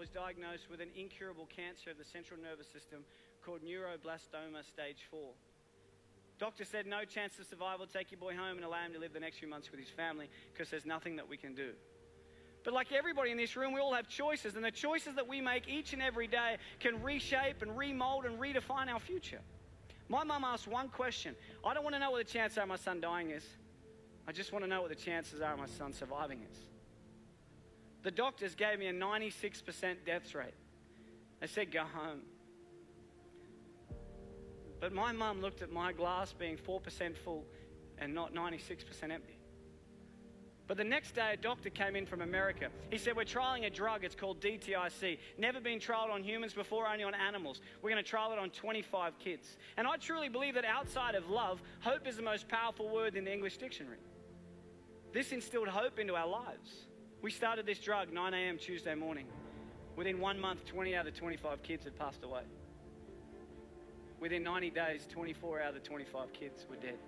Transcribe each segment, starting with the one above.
was diagnosed with an incurable cancer of the central nervous system called neuroblastoma stage 4. Doctor said no chance of survival, take your boy home and allow him to live the next few months with his family because there's nothing that we can do. But like everybody in this room, we all have choices, and the choices that we make each and every day can reshape and remold and redefine our future. My mum asked one question. I don't want to know what the chances are of my son dying is. I just want to know what the chances are of my son surviving is. The doctors gave me a 96% death rate. They said, go home. But my mum looked at my glass being 4% full and not 96% empty. But the next day, a doctor came in from America. He said, we're trialing a drug. It's called DTIC. Never been trialed on humans before, only on animals. We're going to trial it on 25 kids. And I truly believe that outside of love, hope is the most powerful word in the English dictionary. This instilled hope into our lives. We started this drug 9 a.m. Tuesday morning. Within 1 month, 20 out of the 25 kids had passed away. Within 90 days, 24 out of the 25 kids were dead.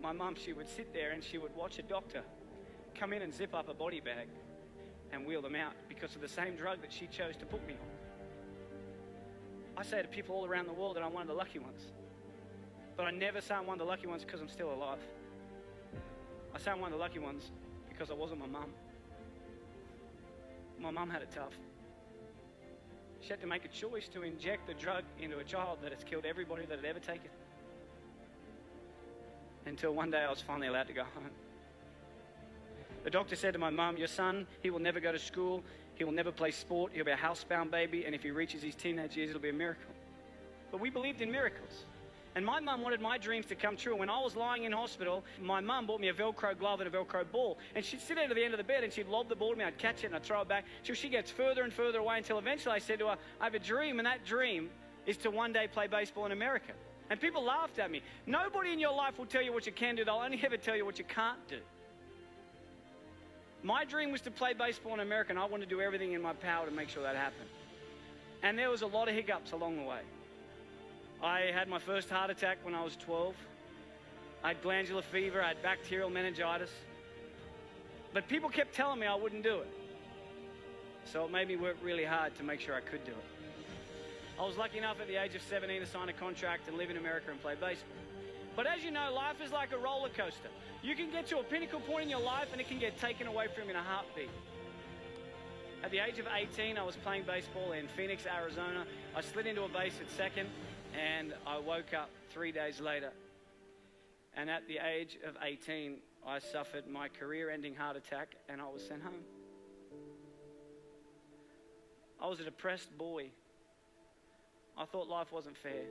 My mum, she would sit there and she would watch a doctor come in and zip up a body bag and wheel them out because of the same drug that she chose to put me on. I say to people all around the world that I'm one of the lucky ones. But I never say I'm one of the lucky ones because I'm still alive. I say I'm one of the lucky ones because I wasn't my mum. My mum had it tough. She had to make a choice to inject the drug into a child that has killed everybody that had ever taken it. Until one day I was finally allowed to go home. The doctor said to my mum, your son, he will never go to school, he will never play sport, he'll be a housebound baby, and if he reaches his teenage years, it'll be a miracle. But we believed in miracles. And my mum wanted my dreams to come true. When I was lying in hospital, my mum bought me a Velcro glove and a Velcro ball. And she'd sit at the end of the bed and she'd lob the ball to me. I'd catch it and I'd throw it back till she gets further and further away until eventually I said to her, I have a dream, and that dream is to one day play baseball in America. And people laughed at me. Nobody in your life will tell you what you can do. They'll only ever tell you what you can't do. My dream was to play baseball in America, and I wanted to do everything in my power to make sure that happened. And there was a lot of hiccups along the way. I had my first heart attack when I was 12. I had glandular fever, I had bacterial meningitis. But people kept telling me I wouldn't do it. So it made me work really hard to make sure I could do it. I was lucky enough at the age of 17 to sign a contract and live in America and play baseball. But as you know, life is like a roller coaster. You can get to a pinnacle point in your life and it can get taken away from you in a heartbeat. At the age of 18, I was playing baseball in Phoenix, Arizona. I slid into a base at second and I woke up 3 days later. And at the age of 18, I suffered my career-ending heart attack and I was sent home. I was a depressed boy. I thought life wasn't fair.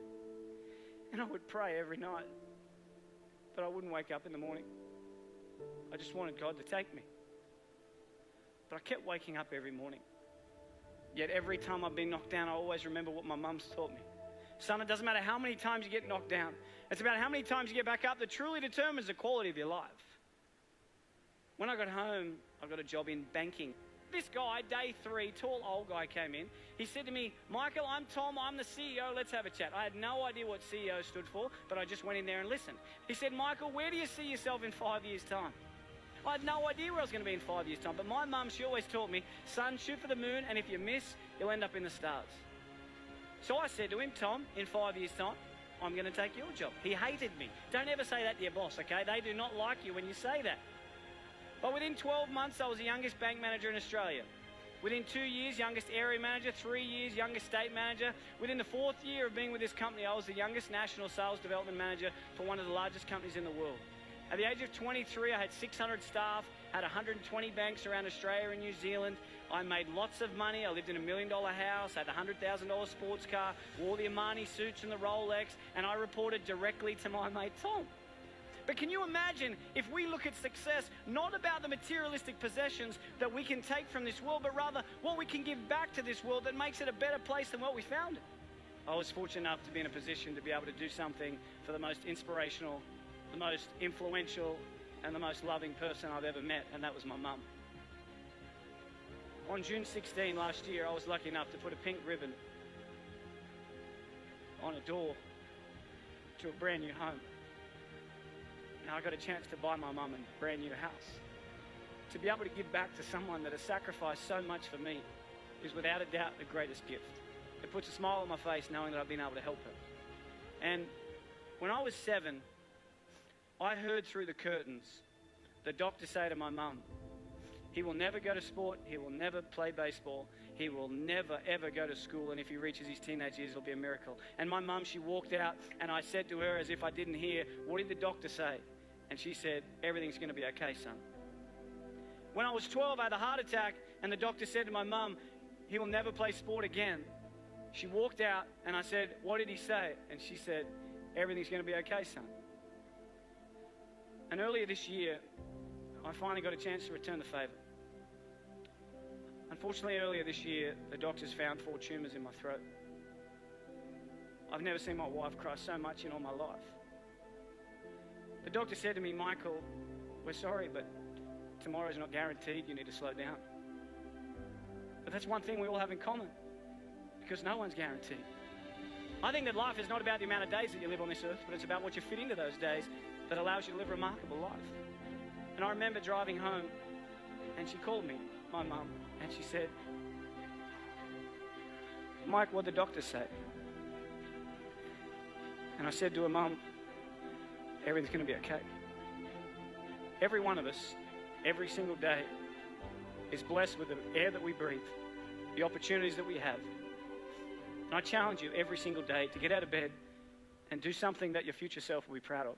And I would pray every night, but I wouldn't wake up in the morning. I just wanted God to take me. But I kept waking up every morning. Yet every time I've been knocked down, I always remember what my mum's taught me. Son, it doesn't matter how many times you get knocked down. It's about how many times you get back up that truly determines the quality of your life. When I got home, I got a job in banking. This guy, day 3, tall old guy came in. He said to me, Michael, I'm Tom, I'm the CEO, let's have a chat. I had no idea what CEO stood for, but I just went in there and listened. He said, Michael, where do you see yourself in 5 years' time? I had no idea where I was going to be in 5 years' time, but my mum, she always taught me, son, shoot for the moon, and if you miss, you'll end up in the stars. So I said to him, Tom, in 5 years' time, I'm going to take your job. He hated me. Don't ever say that to your boss, okay? They do not like you when you say that. But within 12 months, I was the youngest bank manager in Australia. Within 2 years, youngest area manager. 3 years, youngest state manager. Within the 4th year of being with this company, I was the youngest national sales development manager for one of the largest companies in the world. At the age of 23, I had 600 staff, had 120 banks around Australia and New Zealand. I made lots of money. I lived in $1 million house, had a $100,000 sports car, wore the Armani suits and the Rolex, and I reported directly to my mate Tom. But can you imagine if we look at success not about the materialistic possessions that we can take from this world, but rather what we can give back to this world that makes it a better place than what we found it? I was fortunate enough to be in a position to be able to do something for the most inspirational, the most influential, and the most loving person I've ever met, and that was my mum. On June 16 last year, I was lucky enough to put a pink ribbon on a door to a brand new home. And I got a chance to buy my mum a brand new house. To be able to give back to someone that has sacrificed so much for me is without a doubt the greatest gift. It puts a smile on my face knowing that I've been able to help her. And when I was 7, I heard through the curtains the doctor say to my mum, he will never go to sport, he will never play baseball, he will never ever go to school, and if he reaches his teenage years it'll be a miracle. And my mum, she walked out, and I said to her as if I didn't hear, what did the doctor say? And she said, everything's going to be okay, son. When I was 12, I had a heart attack, and the doctor said to my mum, he will never play sport again. She walked out, and I said, what did he say? And she said, everything's going to be okay, son. And earlier this year, I finally got a chance to return the favour. Unfortunately, earlier this year, the doctors found 4 tumours in my throat. I've never seen my wife cry so much in all my life. The doctor said to me, Michael, we're sorry, but tomorrow's not guaranteed. You need to slow down. But that's one thing we all have in common, because no one's guaranteed. I think that life is not about the amount of days that you live on this earth, but it's about what you fit into those days that allows you to live a remarkable life. And I remember driving home, and she called me, my mum, and she said, Mike, what'd the doctor say? And I said to her, Mum, everything's going to be okay. Every one of us, every single day, is blessed with the air that we breathe, the opportunities that we have. And I challenge you every single day to get out of bed and do something that your future self will be proud of.